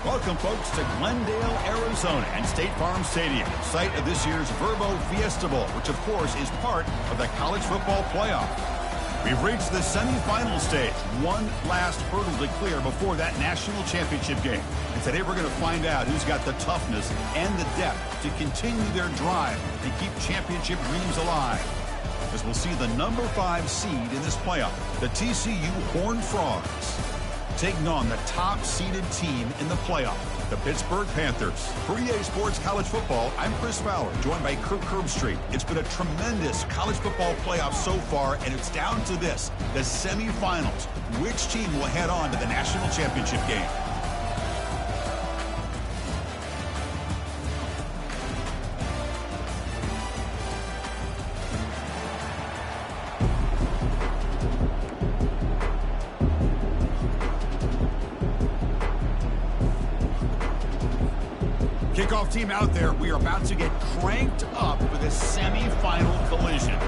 Welcome, folks, to Glendale, Arizona, and State Farm Stadium, site of this year's Verbo Fiesta Bowl, which, of course, is part of the college football playoff. We've reached the semifinal stage, one last hurdle to clear before that national championship game. And today we're going to find out who's got the toughness and the depth to continue their drive to keep championship dreams alive. As we'll see the number 5 seed in this playoff, the TCU Horned Frogs, taking on the top-seeded team in the playoff, the Pittsburgh Panthers. For EA Sports College Football, I'm Chris Fowler, joined by Kirk Herbstreit. It's been a tremendous college football playoff so far, and it's down to this, the semifinals. Which team will head on to the national championship game? Kickoff team out there. We are about to get cranked up for this semifinal collision.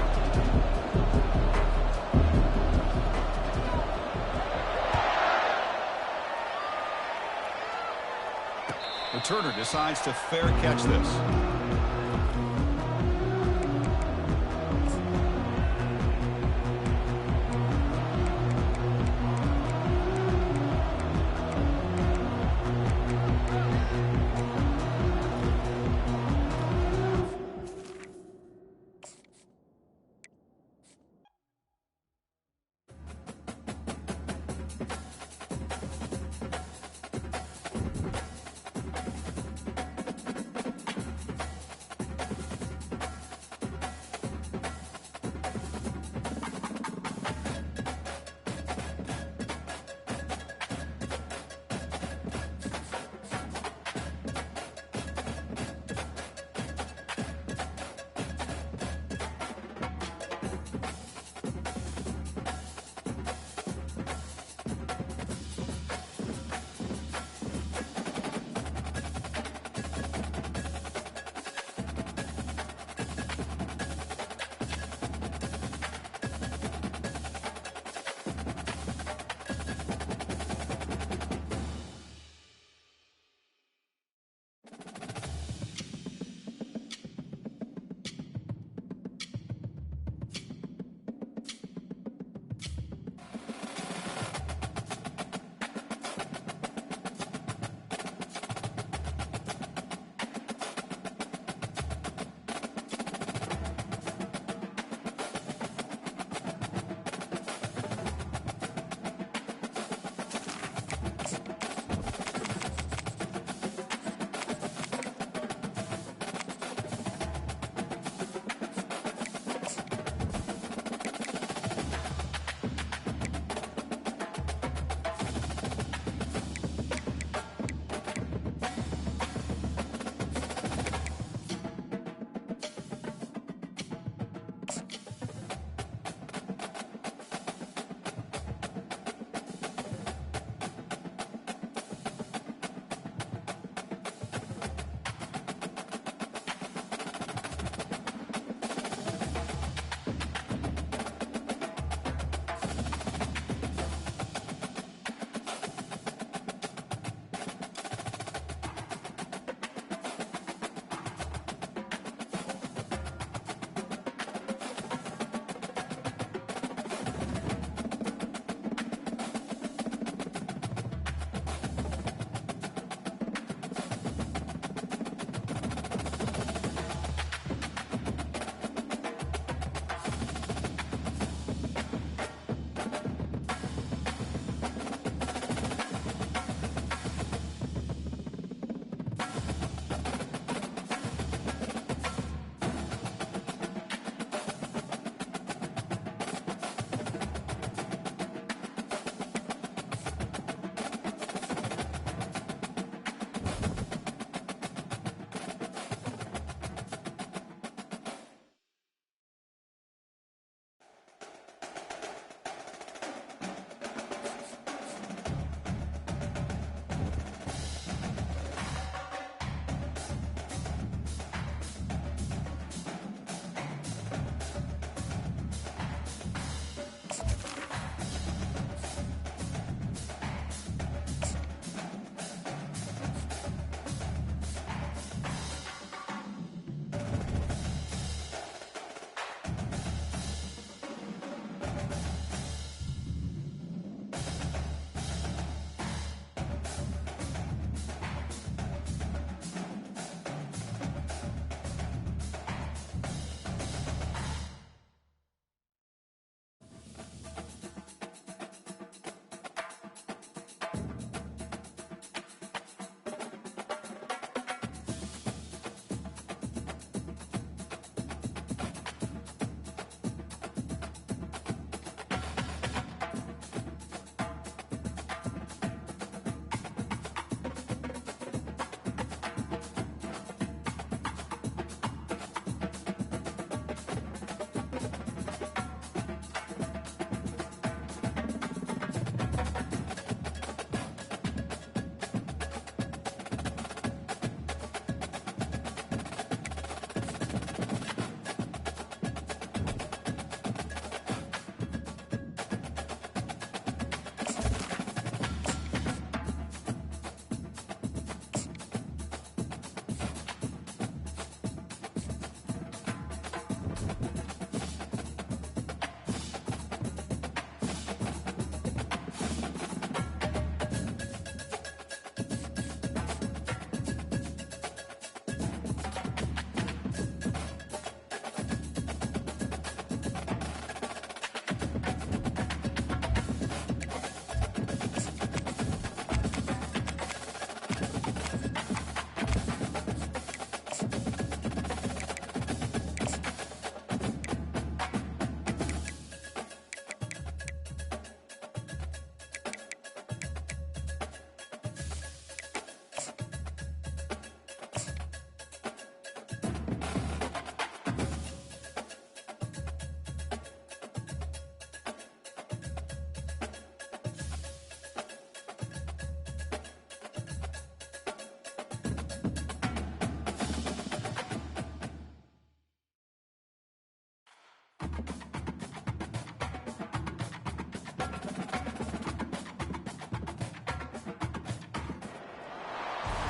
Returner decides to fair catch this.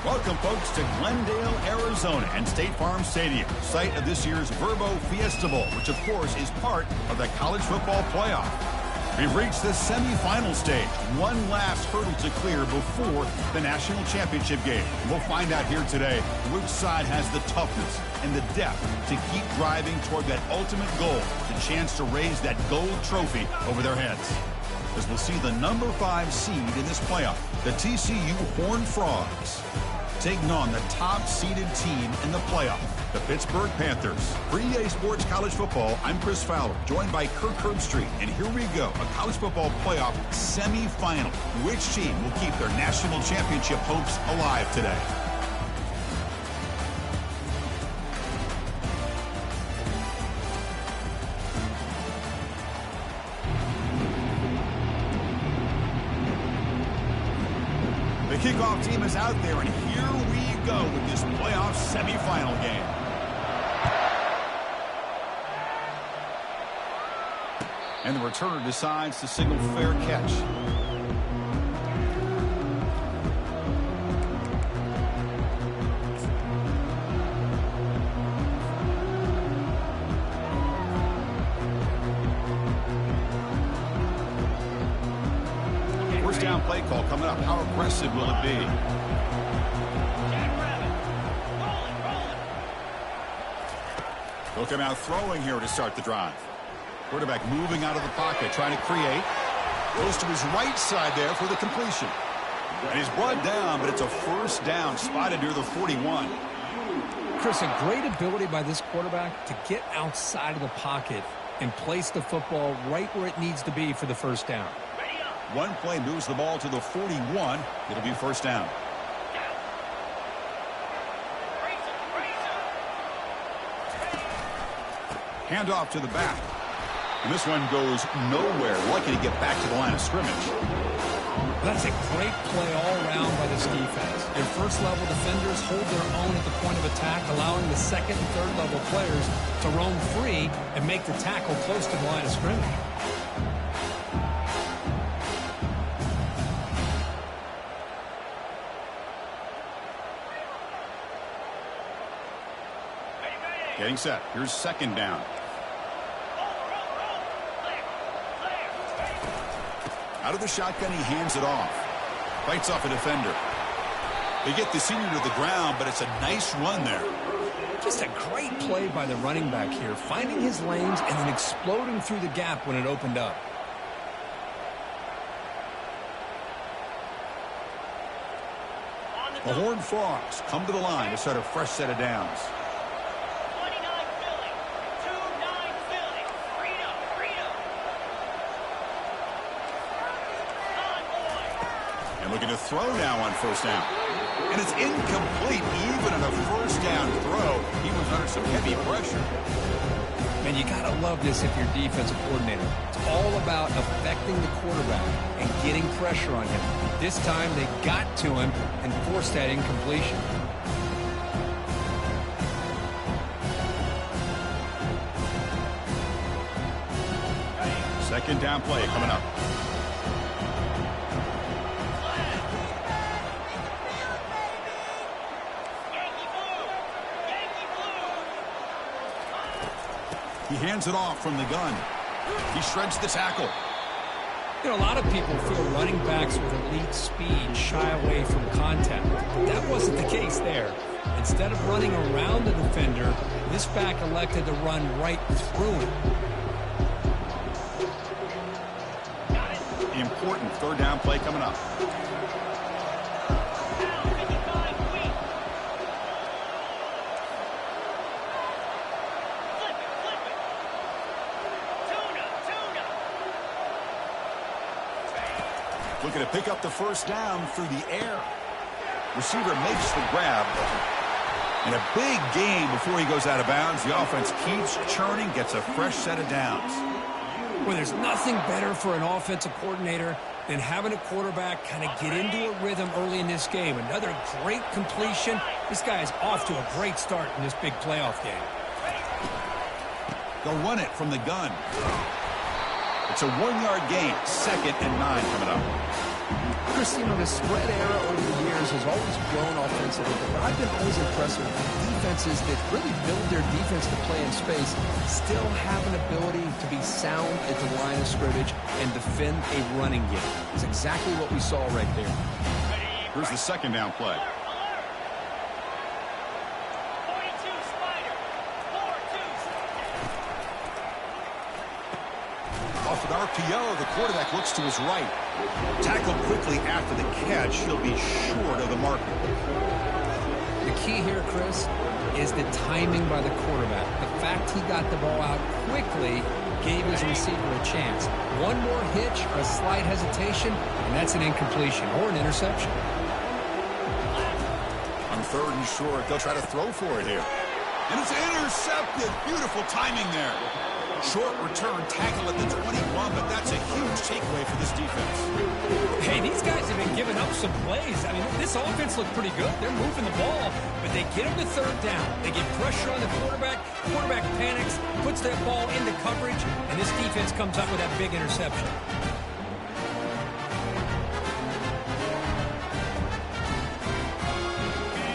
Welcome, folks, to Glendale, Arizona and State Farm Stadium, site of this year's Verbo Fiesta Bowl, which, of course, is part of the college football playoff. We've reached the semifinal stage, one last hurdle to clear before the national championship game. We'll find out here today which side has the toughness and the depth to keep driving toward that ultimate goal, the chance to raise that gold trophy over their heads. As we'll see the number 5 seed in this playoff, the TCU Horned Frogs, taking on the top-seeded team in the playoff, the Pittsburgh Panthers. For EA Sports College Football, I'm Chris Fowler, joined by Kirk Herbstreit, and here we go, a college football playoff semifinal. Which team will keep their national championship hopes alive today? The kickoff team is out there, and here we go with this playoff semifinal game. And the returner decides to signal fair catch. First down play call coming up. How aggressive will it be? They'll come out throwing here to start the drive. Quarterback moving out of the pocket, trying to create. Goes to his right side there for the completion. And he's brought down, but it's a first down spotted near the 41. Chris, a great ability by this quarterback to get outside of the pocket and place the football right where it needs to be for the first down. One play moves the ball to the 41. It'll be first down. Handoff to the back. And this one goes nowhere. Lucky to get back to the line of scrimmage. That's a great play all around by this defense. Their first-level defenders hold their own at the point of attack, allowing the second and third-level players to roam free and make the tackle close to the line of scrimmage. Getting set. Here's second down. Out of the shotgun, he hands it off. Fights off a defender. They get the senior to the ground, but it's a nice run there. Just a great play by the running back here, finding his lanes and then exploding through the gap when it opened up. The Horned Frogs come to the line to start a fresh set of downs. Looking to throw now on first down. And it's incomplete even on a first down throw. He was under some heavy pressure. Man, you got to love this if you're defensive coordinator. It's all about affecting the quarterback and getting pressure on him. This time they got to him and forced that incompletion. Second down play coming up. He hands it off from the gun. He shreds the tackle. You know, a lot of people feel running backs with elite speed shy away from contact. That wasn't the case there. Instead of running around the defender, this back elected to run right through him. The important third down play coming up. Looking to pick up the first down through the air. Receiver makes the grab. And a big gain before he goes out of bounds. The offense keeps churning, gets a fresh set of downs. Well, there's nothing better for an offensive coordinator than having a quarterback kind of get into a rhythm early in this game. Another great completion. This guy is off to a great start in this big playoff game. They'll run it from the gun. It's a 1-yard gain. 2nd and 9 coming up. Chris, you know, the spread era over the years whistle's always blown offensively, but I've been always impressed with defenses that really build their defense to play in space, still have an ability to be sound at the line of scrimmage and defend a running game. It's exactly what we saw right there. Here's the second down play. Off an RPO, the quarterback looks to his right. Tackled quickly after the catch. He'll be short of the marker. The key here, Chris, is the timing by the quarterback. The fact he got the ball out quickly gave his receiver a chance. One more hitch or a slight hesitation, and that's an incompletion or an interception. On third and short, they'll try to throw for it here. And it's intercepted. Beautiful timing there. Short return tackle at the 21, but that's a huge takeaway for this defense. Hey, these guys have been giving up some plays. I mean, this offense looked pretty good. They're moving the ball, but they get him to third down. They get pressure on the quarterback. Quarterback panics, puts that ball into coverage, and this defense comes up with that big interception.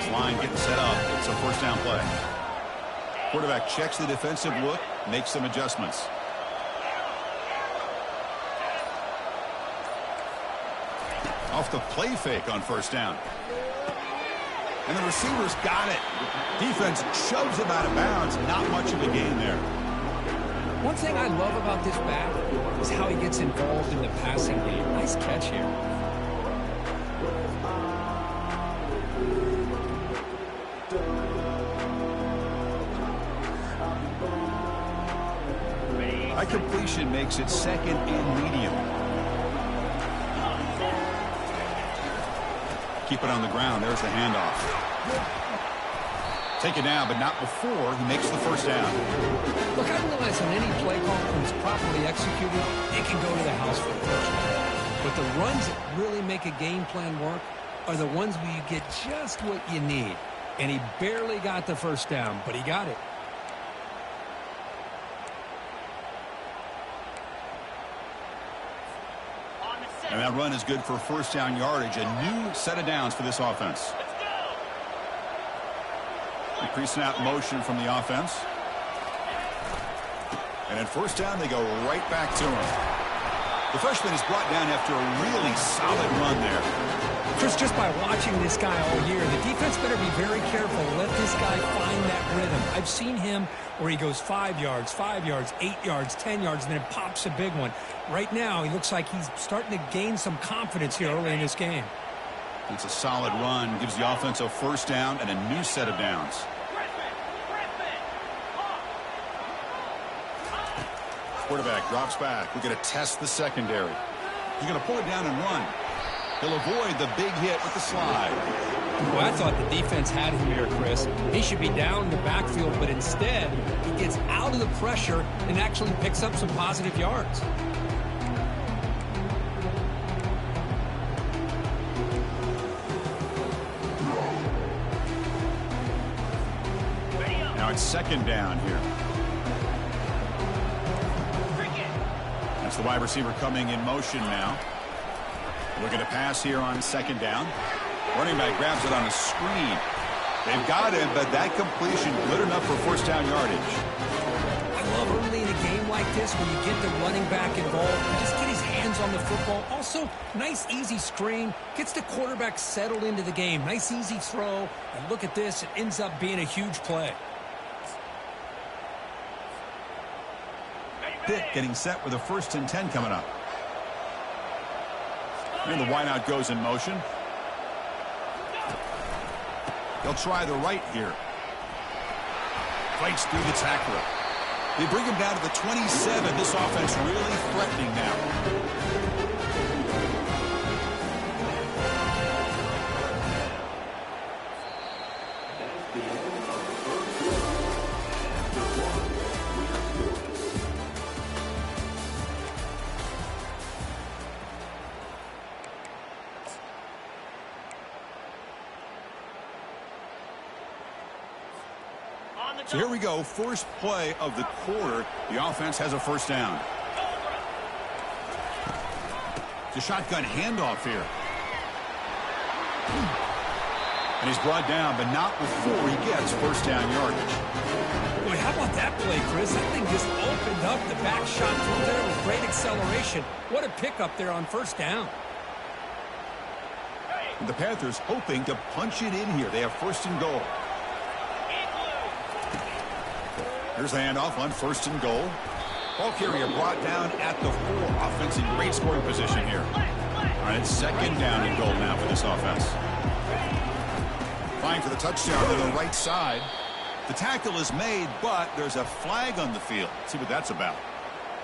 This line getting set up. It's a first down play. Quarterback checks the defensive look, makes some adjustments. Off the play fake on first down. And the receiver's got it. Defense shoves him out of bounds. Not much of a gain there. One thing I love about this back is how he gets involved in the passing game. Nice catch here. High completion makes it second and medium. Keep it on the ground. There's the handoff. Take it down, but not before he makes the first down. Look, I realize on any play call, when it's properly executed, it can go to the house for the first down. But the runs that really make a game plan work are the ones where you get just what you need. And he barely got the first down, but he got it. And that run is good for first down yardage. A new set of downs for this offense. Pre-snap motion from the offense. And at first down, they go right back to him. The freshman is brought down after a really solid run there. Chris, just by watching this guy all year, the defense better be very careful. Let this guy find that rhythm. I've seen him where he goes 5 yards, 8 yards, 10 yards, and then it pops a big one. Right now, he looks like he's starting to gain some confidence here early in this game. It's a solid run. Gives the offense a first down and a new set of downs. Quarterback drops back. We're going to test the secondary. He's going to pull it down and run. He'll avoid the big hit with the slide. Well, I thought the defense had him here, Chris. He should be down in the backfield, but instead, he gets out of the pressure and actually picks up some positive yards. Now it's second down here. That's the wide receiver coming in motion now. Looking to pass here on second down. Running back grabs it on a screen. They've got him, but that completion good enough for first down yardage. I love early in a game like this when you get the running back involved and just get his hands on the football. Also, nice easy screen. Gets the quarterback settled into the game. Nice easy throw. And look at this. It ends up being a huge play. Pitt getting set with a 1st and 10 coming up. And the wideout goes in motion. They'll try the right here. Fights through the tackler. They bring him down to the 27. This offense really threatening now. So here we go, first play of the quarter. The offense has a first down. It's a shotgun handoff here. And he's brought down, but not before he gets first down yardage. Boy, how about that play, Chris? That thing just opened up the back shot through there with great acceleration. What a pickup there on first down. And the Panthers hoping to punch it in here. They have first and goal. Here's the handoff on first and goal. Ball carrier brought down at the 4. Offense in great scoring position here. All right, it's second down and goal now for this offense. Fine for the touchdown to the right side. The tackle is made, but there's a flag on the field. Let's see what that's about.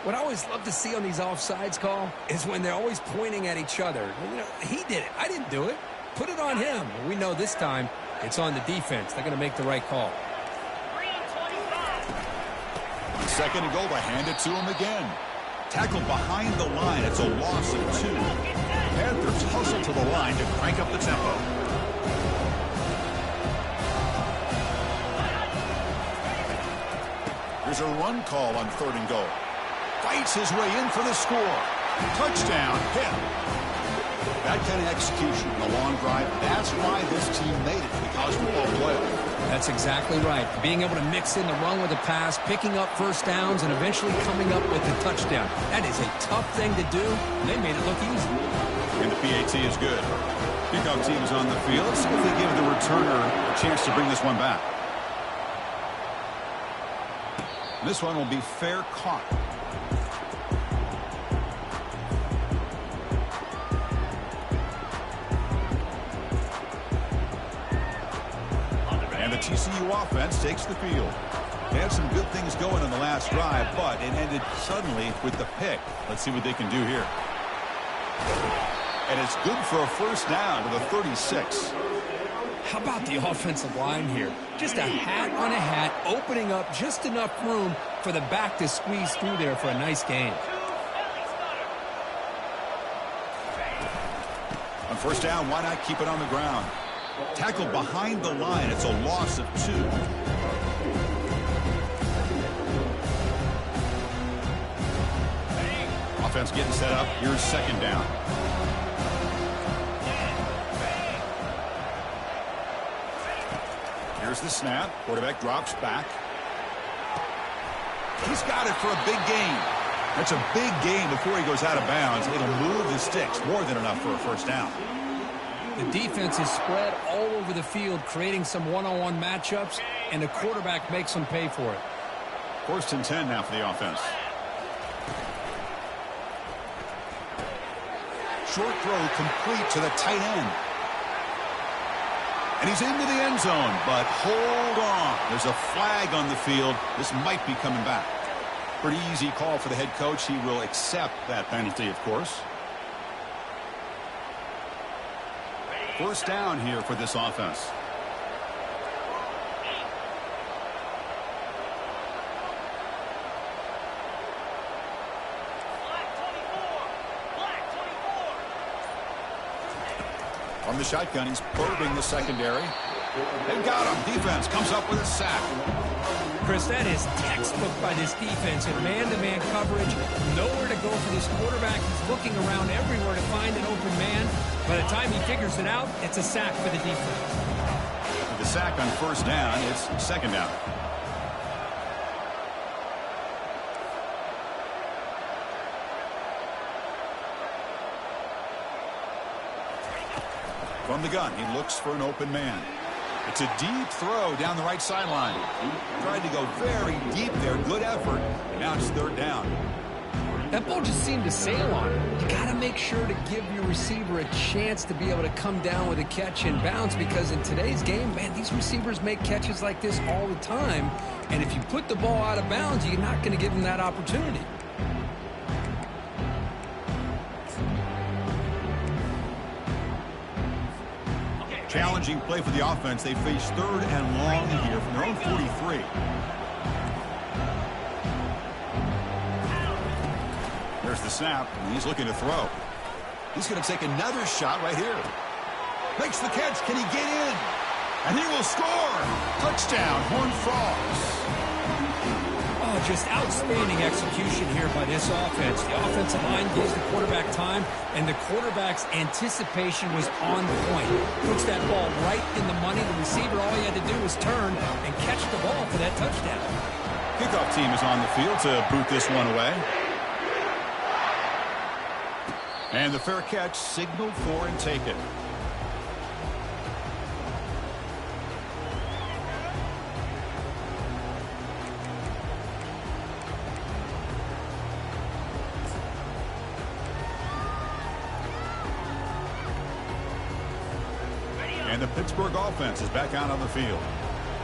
What I always love to see on these offsides call is when they're always pointing at each other. You know, he did it. I didn't do it. Put it on him. We know this time it's on the defense. They're going to make the right call. On second and goal, they hand it to him again. Tackled behind the line. It's a loss of 2. Panthers hustle to the line to crank up the tempo. There's a run call on third and goal. Fights his way in for the score. Touchdown, hit. That kind of execution in a long drive, that's why this team made it to the college football playoff. That's exactly right. Being able to mix in the run with the pass, picking up first downs, and eventually coming up with the touchdown. That is a tough thing to do. They made it look easy. And the PAT is good. Pickup team is on the field. Let's see if they give the returner a chance to bring this one back. This one will be fair caught. And the TCU offense takes the field. They had some good things going on the last drive, but it ended suddenly with the pick. Let's see what they can do here. And it's good for a first down to the 36. How about the offensive line here? Just a hat on a hat, opening up just enough room for the back to squeeze through there for a nice gain. On first down, why not keep it on the ground? Tackled behind the line. It's a loss of 2. Offense getting set up. Here's second down. Here's the snap. Quarterback drops back. He's got it for a big gain. That's a big gain before he goes out of bounds. It'll move the sticks. More than enough for a first down. The defense is spread all over the field, creating some one-on-one matchups, and the quarterback makes them pay for it. First and 10 now for the offense. Short throw complete to the tight end. And he's into the end zone, but hold on. There's a flag on the field. This might be coming back. Pretty easy call for the head coach. He will accept that penalty, of course. First down here for this offense. From the shotgun, he's probing the secondary. They got him. Defense comes up with a sack. Chris, that is textbook by this defense in man-to-man coverage. Nowhere to go for this quarterback. He's looking around everywhere to find an open man. By the time he figures it out, it's a sack for the defense. With the sack on first down, it's second down. From the gun, he looks for an open man. It's a deep throw down the right sideline. Tried to go very deep there. Good effort. And now it's third down. That ball just seemed to sail on him. You got to make sure to give your receiver a chance to be able to come down with a catch and bounce, because in today's game, man, these receivers make catches like this all the time. And if you put the ball out of bounds, you're not going to give them that opportunity. Challenging play for the offense. They face third and long here from their own 43. There's the snap, and he's looking to throw. He's going to take another shot right here. Makes the catch. Can he get in? And he will score. Touchdown, Horned Frogs. Oh, just outstanding execution here by this offense. The offensive line gives the quarterback time, and the quarterback's anticipation was on point. Puts that ball right in the money. The receiver, all he had to do was turn and catch the ball for that touchdown. Kickoff team is on the field to boot this one away. And the fair catch signaled for and taken. And the Pittsburgh offense is back out on the field.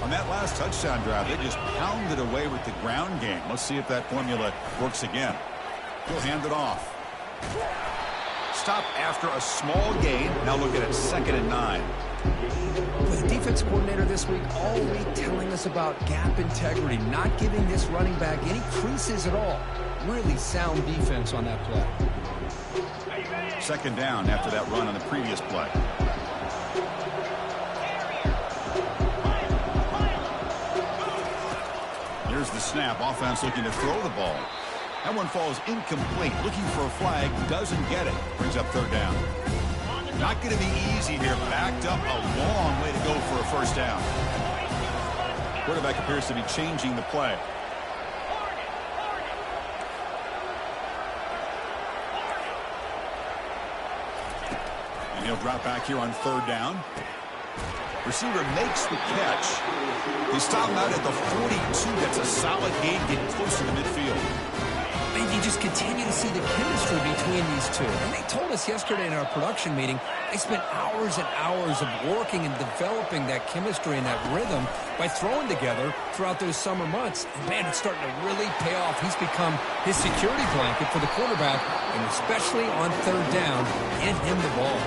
On that last touchdown drive, they just pounded away with the ground game. Let's see if that formula works again. He'll hand it off. Stop after a small gain. Now looking at 2nd and 9. With the defense coordinator this week all week telling us about gap integrity, not giving this running back any creases at all. Really sound defense on that play. 2nd down after that run on the previous play. Here's the snap. Offense looking to throw the ball. That one falls incomplete. Looking for a flag. Doesn't get it. Brings up 3rd down. Not going to be easy here. Backed up a long way to go for a 1st down. Quarterback appears to be changing the play. And he'll drop back here on 3rd down. Receiver makes the catch. They stop him out at the 42. That's a solid gain, getting close to the midfield. And you just continue to see the chemistry between these two. And they told us yesterday in our production meeting, they spent hours and hours of working and developing that chemistry and that rhythm by throwing together throughout those summer months. And man, it's starting to really pay off. He's become his security blanket for the quarterback, and especially on 3rd down, get him the ball.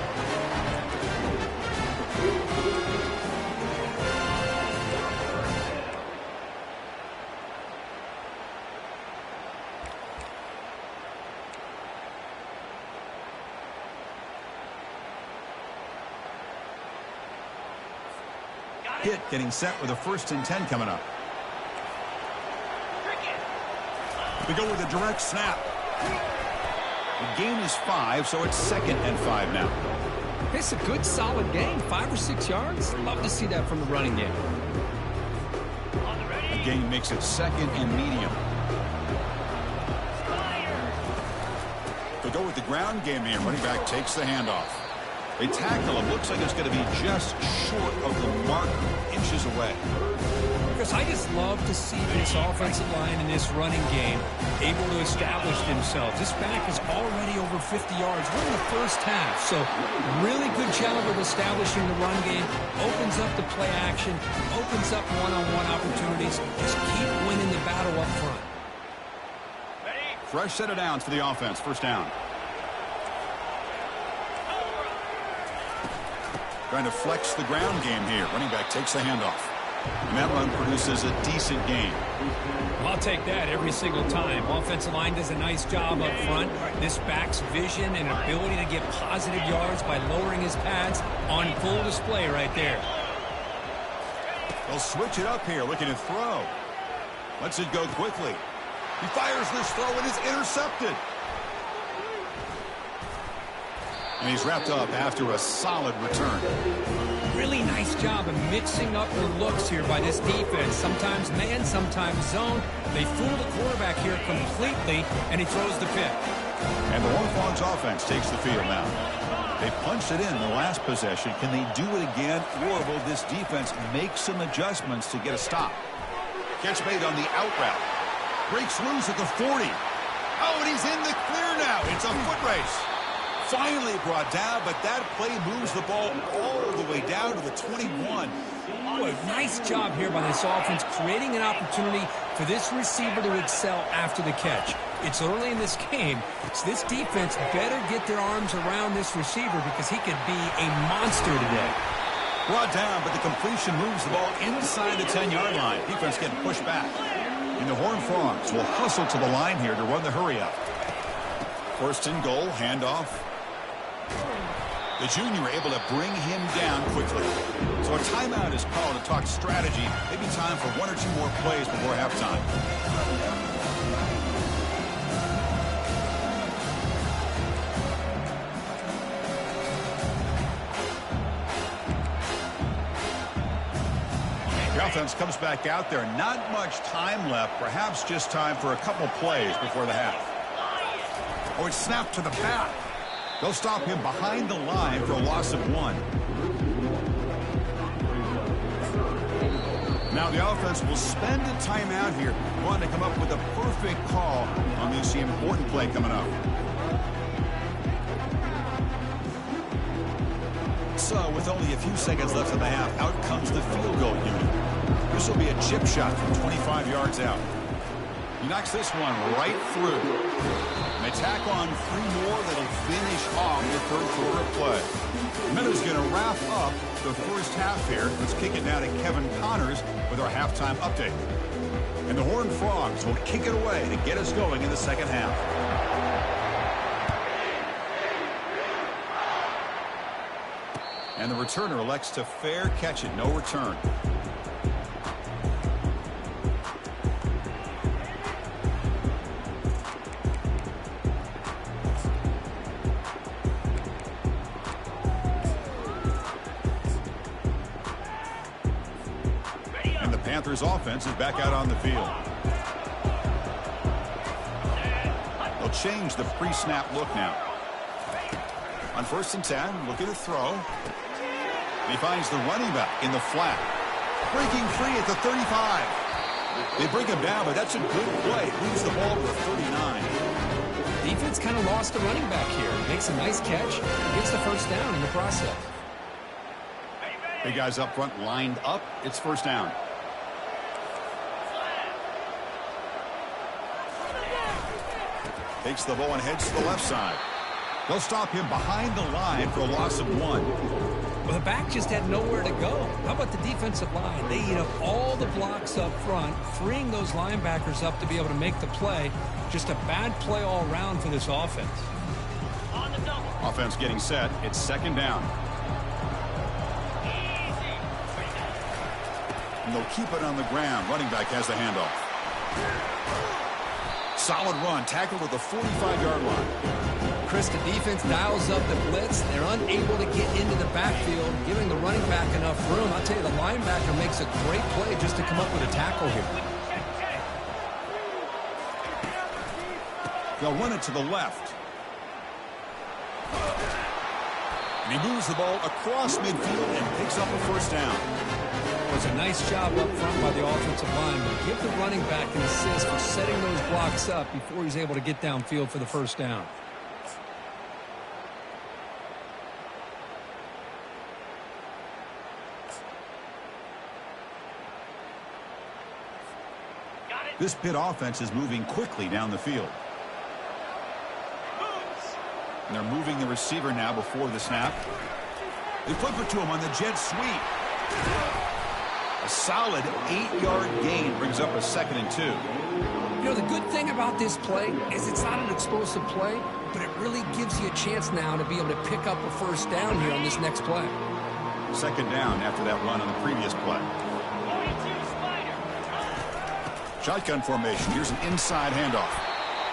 Hit getting set with a 1st and 10 coming up. They go with a direct snap. The gain is 5, so it's 2nd and 5 now. It's a good, solid gain. 5 or 6 yards. Love to see that from the running game. The gain makes it 2nd and medium. They go with the ground game here. Running back takes the handoff. They tackle him. Looks like it's going to be just short of the mark, inches away. Chris, I just love to see this offensive line and this running game able to establish themselves. This back is already over 50 yards. We're in the 1st half, so really good job of establishing the run game. Opens up the play action, opens up one-on-one opportunities. Just keep winning the battle up front. Fresh set of downs for the offense. 1st down. Trying to flex the ground game here. Running back takes the handoff. And that run produces a decent gain. I'll take that every single time. Offensive line does a nice job up front. This back's vision and ability to get positive yards by lowering his pads on full display right there. They'll switch it up here, looking to throw. Lets it go quickly. He fires this throw and it's intercepted. And he's wrapped up after a solid return. Really nice job of mixing up the looks here by this defense. Sometimes man, sometimes zone. They fool the quarterback here completely, and he throws the pick. And the Horned Frogs offense takes the field now. They punched it in the last possession. Can they do it again, or will this defense make some adjustments to get a stop? Catch made on the out route. Breaks loose at the 40. Oh, and he's in the clear now. It's a foot race. Finally brought down, but that play moves the ball all the way down to the 21. Boy, nice job here by this offense, creating an opportunity for this receiver to excel after the catch. It's early in this game, so this defense better get their arms around this receiver because he could be a monster today. Brought down, but the completion moves the ball inside the 10-yard line. Defense getting pushed back. And the Horned Frogs will hustle to the line here to run the hurry-up. 1st and goal, handoff. The junior able to bring him down quickly. So So a timeout is called to talk strategy. Maybe time for one or two more plays before halftime. The offense comes back out there. Not much time left. Perhaps just time for a couple plays before the half. Oh, it's snapped to the back. They'll stop him behind the line for a loss of 1. Now the offense will spend a timeout here. Want to come up with a perfect call on this important play coming up. So with only a few seconds left in the half, out comes the field goal unit. This will be a chip shot from 25 yards out. He knocks this one right through. And they tack on 3 more that'll finish off the third quarter play. Miller's going to wrap up the first half here. Let's kick it now to Kevin Connors with our halftime update. And the Horned Frogs will kick it away to get us going in the second half. And the returner elects to fair catch it. No return. And the Panthers offense is back out on the field. They'll change the pre-snap look now. On 1st and 10, looking to throw. He finds the running back in the flat. Breaking free at the 35. They bring him down, but that's a good play. Leaves the ball to the 39. Defense kind of lost the running back here. Makes a nice catch. Gets the first down in the process. Big guys up front lined up. It's first down. Takes the ball and heads to the left side. They'll stop him behind the line for a loss of 1. Well, the back just had nowhere to go. How about the defensive line? They eat up all the blocks up front, freeing those linebackers up to be able to make the play. Just a bad play all around for this offense. Offense getting set. It's second down. And they'll keep it on the ground. Running back has the handoff. Solid run. Tackled at the 45-yard line. Chris, the defense dials up the blitz. They're unable to get into the backfield, giving the running back enough room. I'll tell you, the linebacker makes a great play just to come up with a tackle here. They'll run it to the left. And he moves the ball across midfield and picks up a first down. It was a nice job up front by the offensive line, but give the running back an assist for setting those blocks up before he's able to get downfield for the first down. This Pitt offense is moving quickly down the field. And they're moving the receiver now before the snap. They flip it to him on the jet sweep. A solid 8-yard gain brings up a 2nd and 2. You know, the good thing about this play is it's not an explosive play, but it really gives you a chance now to be able to pick up a first down here on this next play. Second down after that run on the previous play. Shotgun formation. Here's an inside handoff.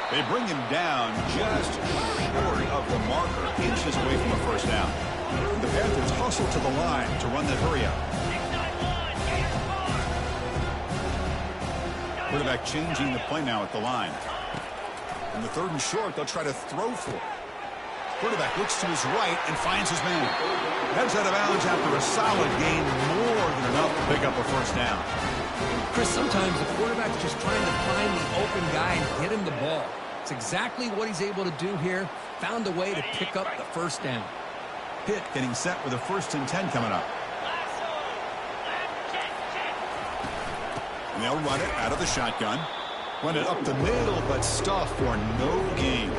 They bring him down just short of the marker, inches away from a first down. The Panthers hustle to the line to run that hurry up. Quarterback changing the play now at the line. And the 3rd and short, they'll try to throw for it. Quarterback looks to his right and finds his man. Heads out of bounds after a solid gain, more than enough to pick up a first down. Chris, sometimes the quarterback's just trying to find the open guy and get him the ball. It's exactly what he's able to do here. Found a way to pick up the first down. Pitt getting set with a 1st and 10 coming up. And they'll run it out of the shotgun. Run it up the middle, but stuff for no gain.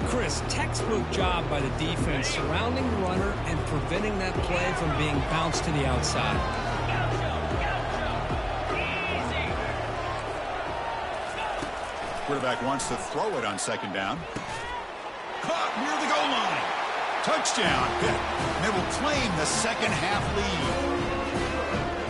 Chris, textbook job by the defense surrounding the runner and preventing that play from being bounced to the outside. Quarterback wants to throw it on 2nd down. Caught near the goal line. Touchdown, Pitt. They will claim the second half lead.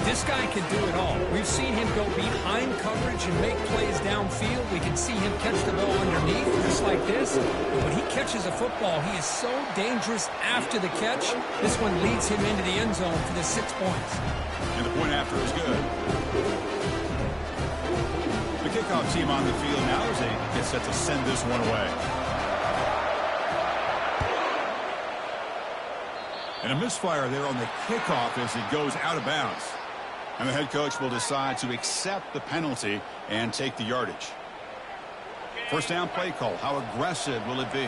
This guy can do it all. We've seen him go behind coverage and make plays downfield. We can see him catch the ball underneath, just like this. But when he catches a football, he is so dangerous after the catch. This one leads him into the end zone for the 6 points. And the point after is good. The kickoff team on the field now as they get set to send this one away. And a misfire there on the kickoff as it goes out of bounds. And the head coach will decide to accept the penalty and take the yardage. First down play call. How aggressive will it be?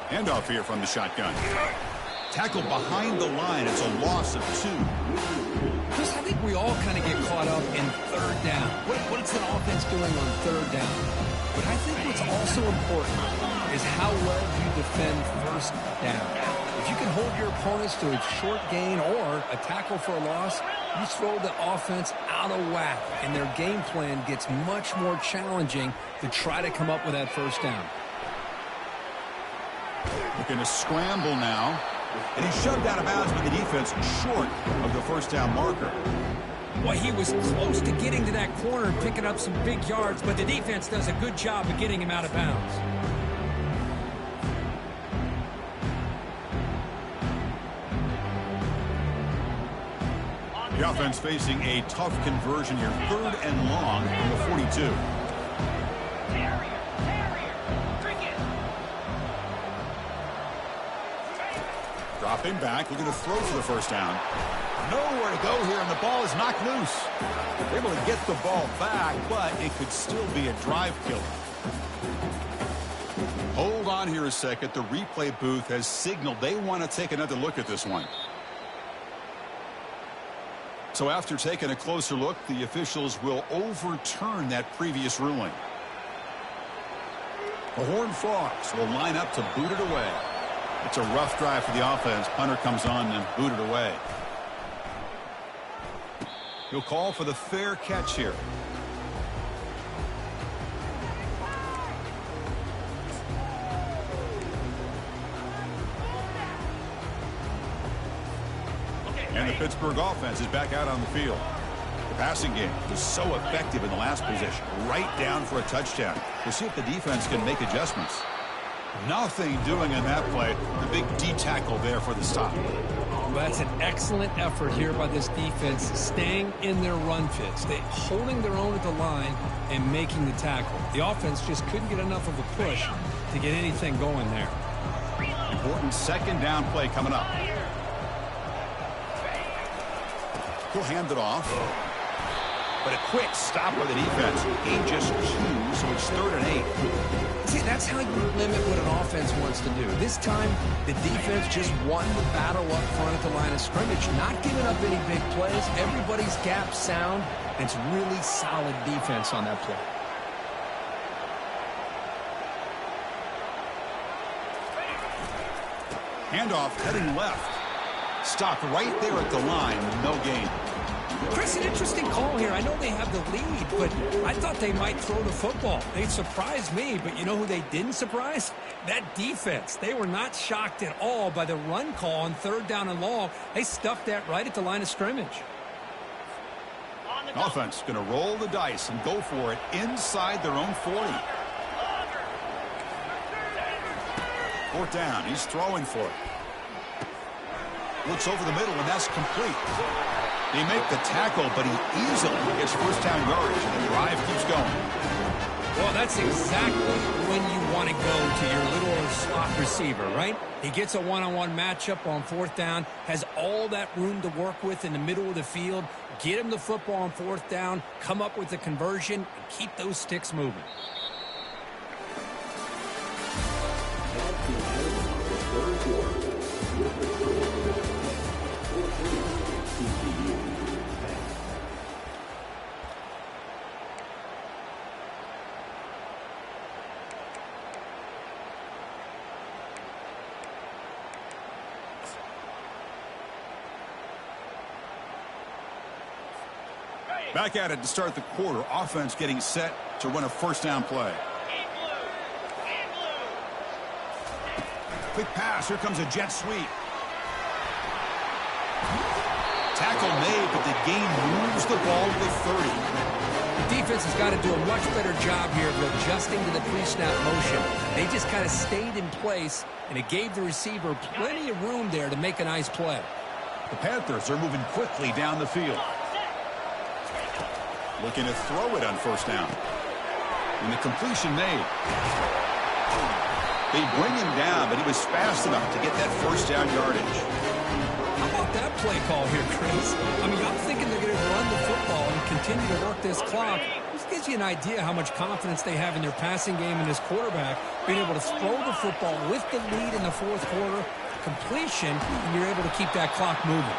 Handoff here from the shotgun. Tackle behind the line. It's a loss of 2. Chris, I think we all kind of get caught up in third down. What's an offense doing on third down? But I think what's also important is how well you defend first down. If you can hold your opponents to a short gain or a tackle for a loss, you throw the offense out of whack, and their game plan gets much more challenging to try to come up with that first down. Looking to scramble now. And he's shoved out of bounds by the defense short of the first down marker. Well, he was close to getting to that corner and picking up some big yards, but the defense does a good job of getting him out of bounds. The offense facing a tough conversion here. 3rd and long from the 42. Dropping back, looking to throw for the first down. Nowhere to go here, and the ball is knocked loose. They're able to get the ball back, but it could still be a drive killer. Hold on here a second. The replay booth has signaled they want to take another look at this one. So after taking a closer look, the officials will overturn that previous ruling. The Horned Frogs will line up to boot it away. It's a rough drive for the offense. Punter comes on and booted away. He'll call for the fair catch here. And the Pittsburgh offense is back out on the field. The passing game was so effective in the last possession. Right down for a touchdown. We'll see if the defense can make adjustments. Nothing doing in that play. The big D tackle there for the stop. Well, that's an excellent effort here by this defense, staying in their run fits. They holding their own at the line and making the tackle. The offense just couldn't get enough of a push to get anything going there. Important second down play coming up. He'll hand it off. But a quick stop by the defense. Gain just 2, so it's 3rd and 8. See, that's how you limit what an offense wants to do. This time, the defense just won the battle up front at the line of scrimmage, not giving up any big plays. Everybody's gap sound, and it's really solid defense on that play. Handoff heading left. Stopped right there at the line. No gain. Chris, an interesting call here. I know they have the lead, but I thought they might throw the football. They surprised me, but you know who they didn't surprise? That defense. They were not shocked at all by the run call on 3rd down and long. They stuffed that right at the line of scrimmage. Offense going to roll the dice and go for it inside their own 40. 4th down. He's throwing for it. Looks over the middle, and that's complete. They make the tackle, but he easily gets first down yardage, and the drive keeps going. Well, that's exactly when you want to go to your little slot receiver, right? He gets a one-on-one matchup on 4th down, has all that room to work with in the middle of the field, get him the football on 4th down, come up with the conversion, and keep those sticks moving. Back at it to start the quarter. Offense getting set to run a first down play. Quick pass. Here comes a jet sweep. Tackle made, but the game moves the ball to the 30. The defense has got to do a much better job here of adjusting to the pre-snap motion. They just kind of stayed in place, and it gave the receiver plenty of room there to make a nice play. The Panthers are moving quickly down the field. Looking to throw it on first down. And the completion made. They bring him down, but he was fast enough to get that first down yardage. How about that play call here, Chris? I mean, I'm thinking they're going to run the football and continue to work this clock. This gives you an idea how much confidence they have in their passing game and this quarterback, being able to throw the football with the lead in the fourth quarter, completion, and you're able to keep that clock moving.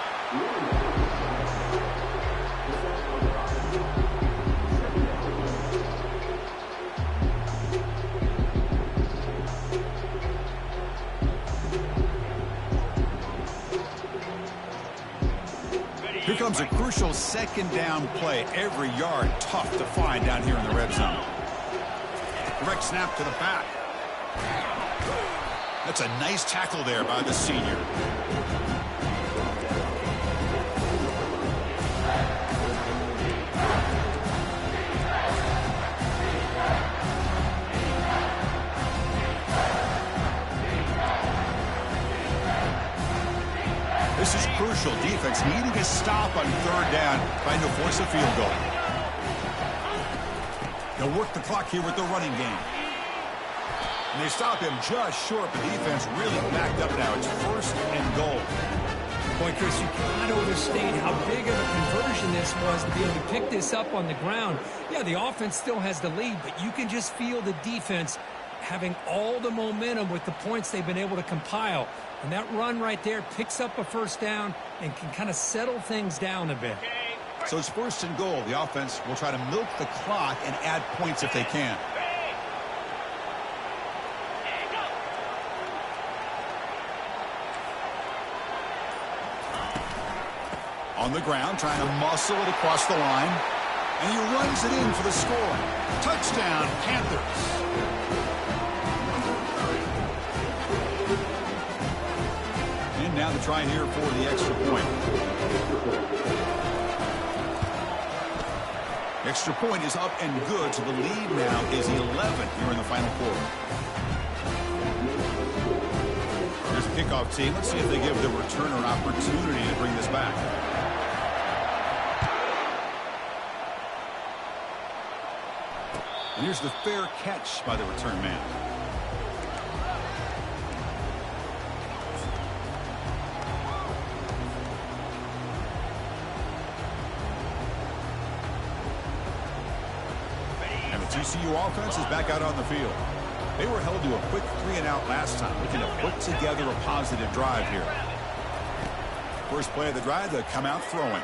Here comes a crucial second down play. Every yard tough to find down here in the red zone. Direct snap to the back. That's a nice tackle there by the senior. This is crucial. Defense needing a stop on third down, trying to force a field goal. They'll work the clock here with the running game. And they stop him just short. The defense really backed up now. It's first and goal. Boy, Chris, you cannot overstate how big of a conversion this was to be able to pick this up on the ground. Yeah, the offense still has the lead, but you can just feel the defense having all the momentum with the points they've been able to compile. And that run right there picks up a first down and can kind of settle things down a bit. So it's first and goal. The offense will try to milk the clock and add points if they can. On the ground, trying to muscle it across the line. And he runs it in for the score. Touchdown, Panthers. And now to try here for the extra point. Extra point is up and good, so the lead now is 11 here in the final quarter. Here's a kickoff team. Let's see if they give the returner an opportunity to bring this back. And here's the fair catch by the return man. And the TCU offense is back out on the field. They were held to a quick 3-and-out last time, looking to put together a positive drive here. First play of the drive, they come out throwing.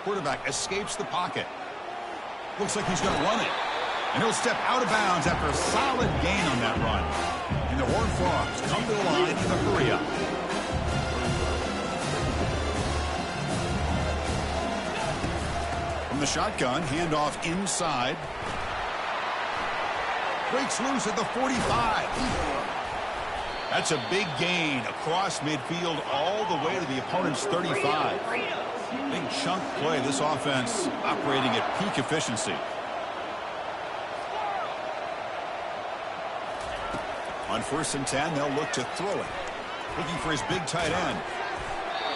Quarterback escapes the pocket. Looks like he's going to run it. And he'll step out of bounds after a solid gain on that run. And the Horned Frogs come to the line in a hurry up. From the shotgun, handoff inside. Breaks loose at the 45. That's a big gain across midfield all the way to the opponent's 35. Big chunk play. This offense operating at peak efficiency. On 1st and 10, they'll look to throw it. Looking for his big tight end.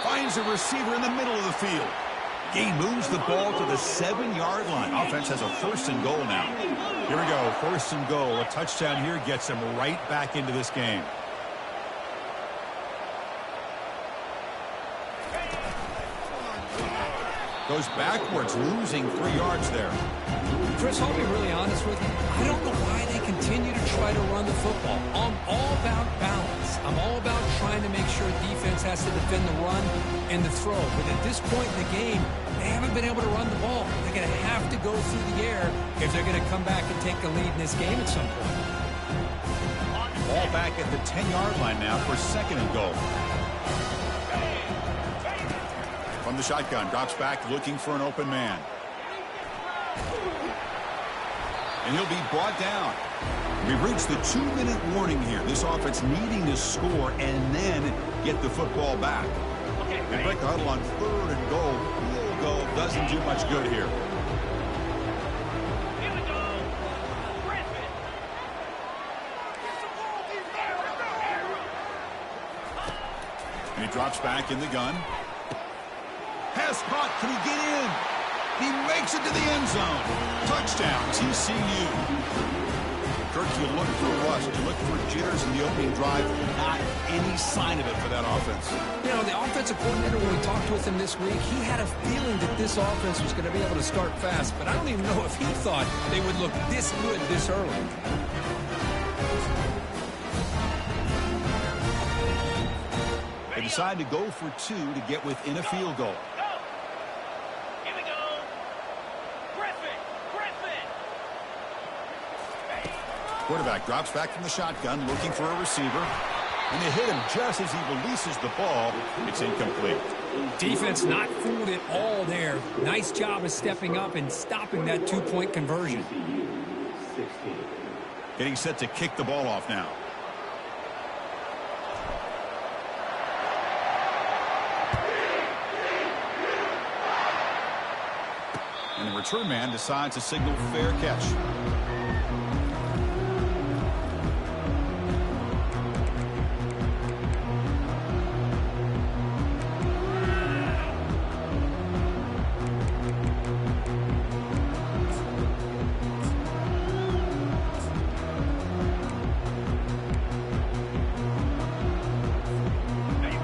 Finds a receiver in the middle of the field. Gain moves the ball to the 7-yard line. Offense has a 1st and goal now. Here we go, 1st and goal. A touchdown here gets them right back into this game. Goes backwards, losing 3 yards there. Chris, I'll be really honest with you. I don't know why they continue to try to run the football. I'm all about balance. I'm all about trying to make sure defense has to defend the run and the throw. But at this point in the game, they haven't been able to run the ball. They're going to have to go through the air if they're going to come back and take the lead in this game at some point. Ball back at the 10-yard line now for 2nd and goal. From the shotgun, drops back looking for an open man. And he'll be brought down. We've reached the 2-minute warning here. This offense needing to score and then get the football back. They break the huddle on 3rd and goal. Field goal doesn't do much good here. And he drops back in the gun. Pass caught. Can he get in? He makes it to the end zone. Touchdown, TCU. Kirk, you look for rust. You look for jitters in the opening drive. Not any sign of it for that offense. You know, the offensive coordinator, when we talked with him this week, he had a feeling that this offense was going to be able to start fast. But I don't even know if he thought they would look this good this early. They decide to go for 2 to get within a field goal. Quarterback drops back from the shotgun, looking for a receiver. And they hit him just as he releases the ball. It's incomplete. Defense not fooled at all there. Nice job of stepping up and stopping that 2-point conversion. Getting set to kick the ball off now. And the return man decides to signal fair catch.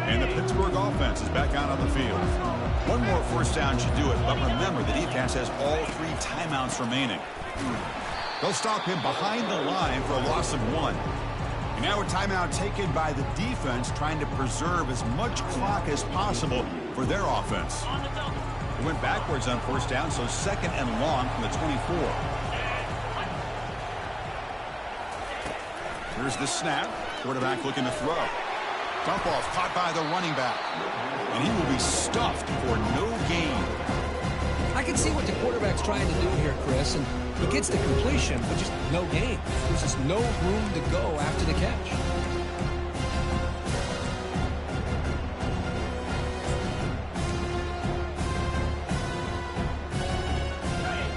And the Pittsburgh offense is back out on the field. One more first down should do it, but remember the defense has all 3 timeouts remaining. They'll stop him behind the line for a loss of 1. And now a timeout taken by the defense, trying to preserve as much clock as possible for their offense. It went backwards on first down, so 2nd and long from the 24. Here's the snap. Quarterback looking to throw. Dump off caught by the running back. And he will be stuffed for no gain. I can see what the quarterback's trying to do here, Chris, and he gets the completion, but just no gain. There's just no room to go after the catch.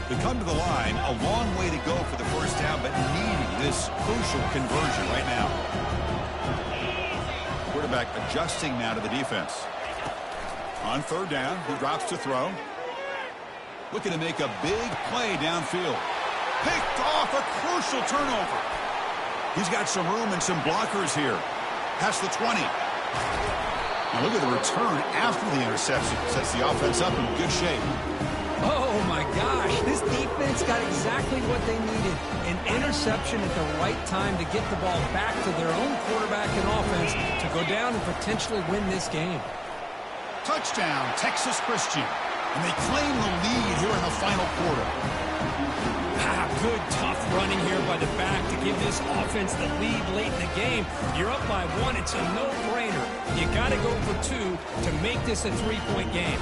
They come to the line, a long way to go for the first down, but needing this crucial conversion right now. Quarterback adjusting now to the defense. On 3rd down, he drops to throw. Looking to make a big play downfield. Picked off, a crucial turnover. He's got some room and some blockers here. Past the 20. Now look at the return after the interception. Sets the offense up in good shape. Oh, my gosh. This defense got exactly what they needed. An interception at the right time to get the ball back to their own quarterback and offense to go down and potentially win this game. Touchdown, Texas Christian. And they claim the lead here in the final quarter. Good, tough running here by the back to give this offense the lead late in the game. You're up by 1. It's a no-brainer. You got to go for 2 to make this a 3-point game.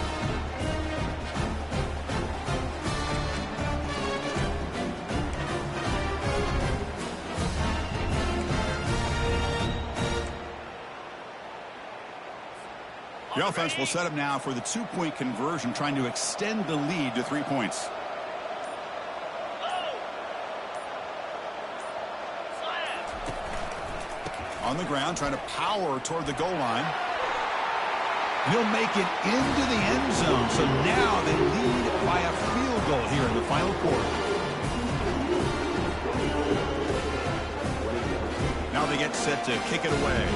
The offense will set up now for the 2-point conversion, trying to extend the lead to 3 points. On the ground, trying to power toward the goal line. And he'll make it into the end zone. So now they lead by a field goal here in the final quarter. Now they get set to kick it away.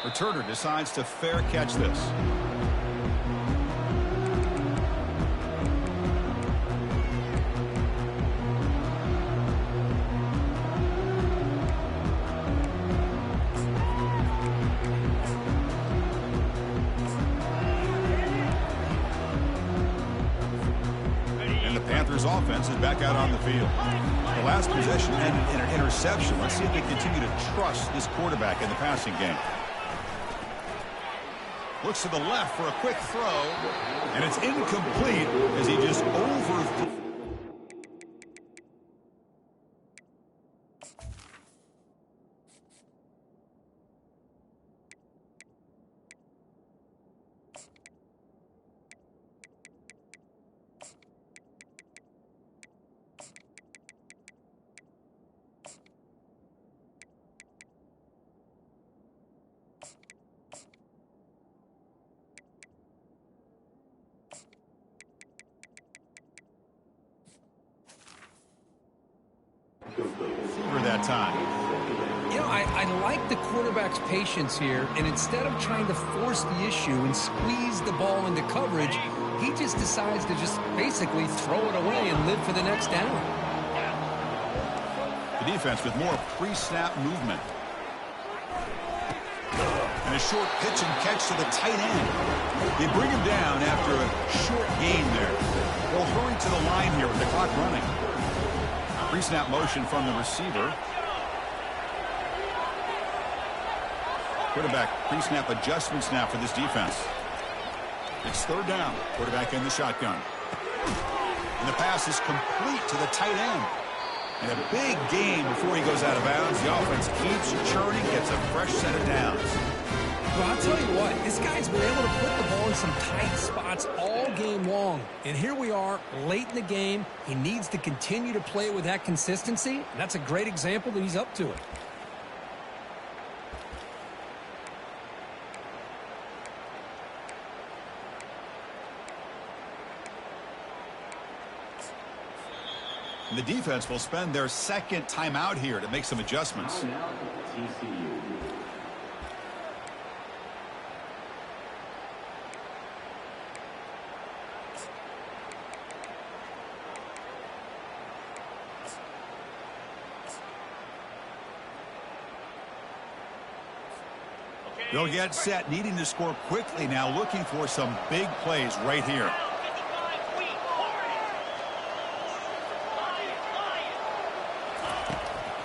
Returner decides to fair catch this. And the Panthers offense is back out on the field. The last possession ended in an interception. Let's see if they continue to trust this quarterback in the passing game. Looks to the left for a quick throw, and it's incomplete as he just overthrew. For that time. You know, I like the quarterback's patience here, and instead of trying to force the issue and squeeze the ball into coverage, he just decides to just basically throw it away and live for the next down. The defense with more pre-snap movement. And a short pitch and catch to the tight end. They bring him down after a short gain there. They'll hurry to the line here with the clock running. Pre-snap motion from the receiver. Quarterback pre-snap adjustments now for this defense. It's third down. Quarterback in the shotgun. And the pass is complete to the tight end. And a big gain before he goes out of bounds. The offense keeps churning, gets a fresh set of downs. Well, I'll tell you what, this guy's been able to put the ball in some tight spots all game long. And here we are, late in the game. He needs to continue to play with that consistency. And that's a great example that he's up to it. And the defense will spend their second timeout here to make some adjustments. They'll get set, needing to score quickly now, looking for some big plays right here.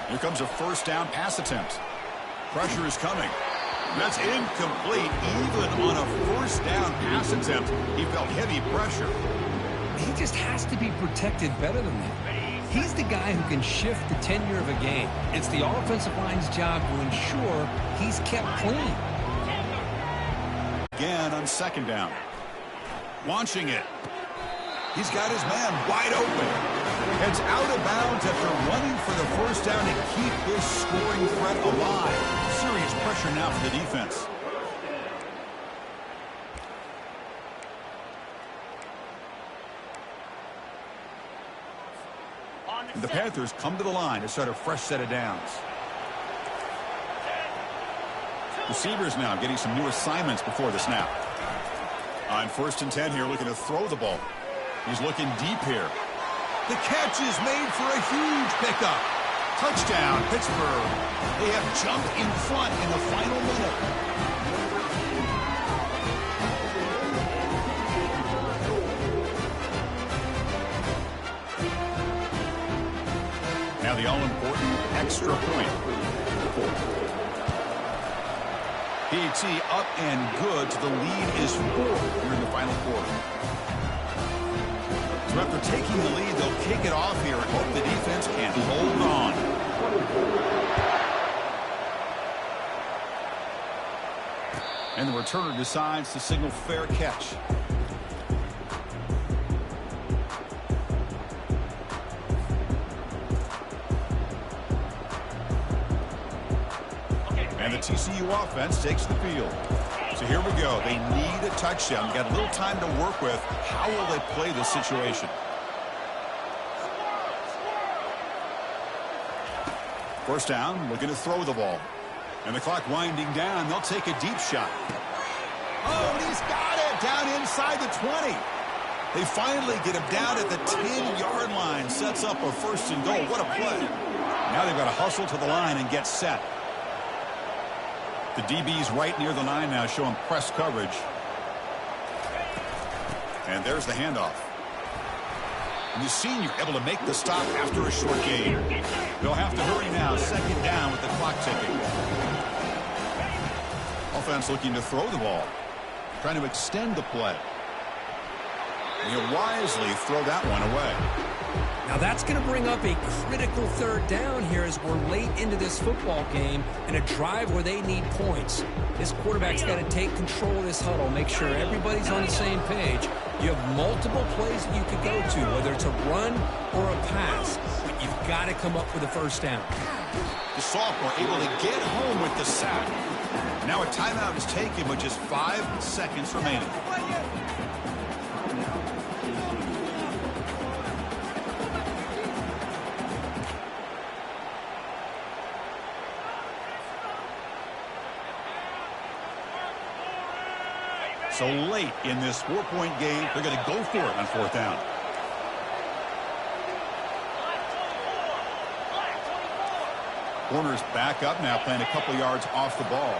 Here comes a first down pass attempt. Pressure is coming. That's incomplete. Even on a first down pass attempt, he felt heavy pressure. He just has to be protected better than that. He's the guy who can shift the tenure of a game. It's the offensive line's job to ensure he's kept clean. Again on second down. Launching it. He's got his man wide open. Heads out of bounds after running for the first down to keep this scoring threat alive. Serious pressure now for the defense. The Panthers come to the line to start a fresh set of downs. Receivers now getting some new assignments before the snap. On 1st and 10 here, looking to throw the ball. He's looking deep here. The catch is made for a huge pickup. Touchdown, Pittsburgh. They have jumped in front in the final minute. Now the all-important extra point. PAT up and good. The lead is 4 here in the final quarter. So after taking the lead, they'll kick it off here and hope the defense can hold on. And the returner decides to signal fair catch. And the TCU offense takes the field. So here we go. They need a touchdown. Got a little time to work with. How will they play this situation? First down, looking to throw the ball. And the clock winding down. They'll take a deep shot. Oh, and he's got it down inside the 20. They finally get him down at the 10-yard line. Sets up a 1st and goal. What a play. Now they've got to hustle to the line and get set. The DB's right near the line now, showing press coverage. And there's the handoff. And the senior able to make the stop after a short gain. They'll have to hurry now. Second down with the clock ticking. Offense looking to throw the ball. Trying to extend the play. And he'll wisely throw that one away. Now that's going to bring up a critical third down here as we're late into this football game and a drive where they need points. This quarterback's got to take control of this huddle, make sure everybody's on the same page. You have multiple plays that you could go to, whether it's a run or a pass, but you've got to come up with a first down. The sophomore able to get home with the sack. Now a timeout is taken with just 5 seconds remaining. So late in this 4-point game, they're going to go for it on fourth down. Corner's back up now, playing a couple yards off the ball.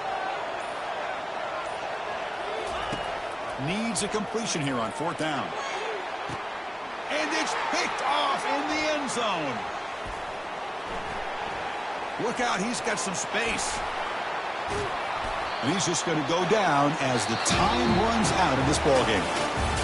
Needs a completion here on fourth down. And it's picked off in the end zone. Look out, he's got some space. And he's just going to go down as the time runs out of this ballgame.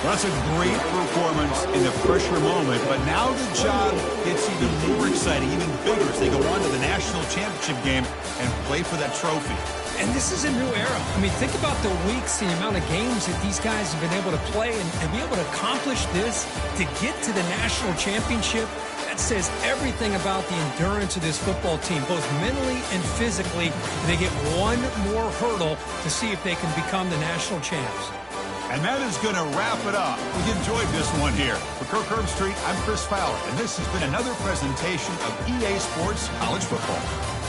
Well, that's a great performance in the pressure moment, but now the job gets even more exciting, even bigger as they go on to the national championship game and play for that trophy. And this is a new era. I mean, think about the weeks, the amount of games that these guys have been able to play and be able to accomplish this to get to the national championship. That says everything about the endurance of this football team, both mentally and physically. They get one more hurdle to see if they can become the national champs. And that is going to wrap it up. We enjoyed this one here. For Kirk Herbstreit, I'm Chris Fowler, and this has been another presentation of EA Sports College Football.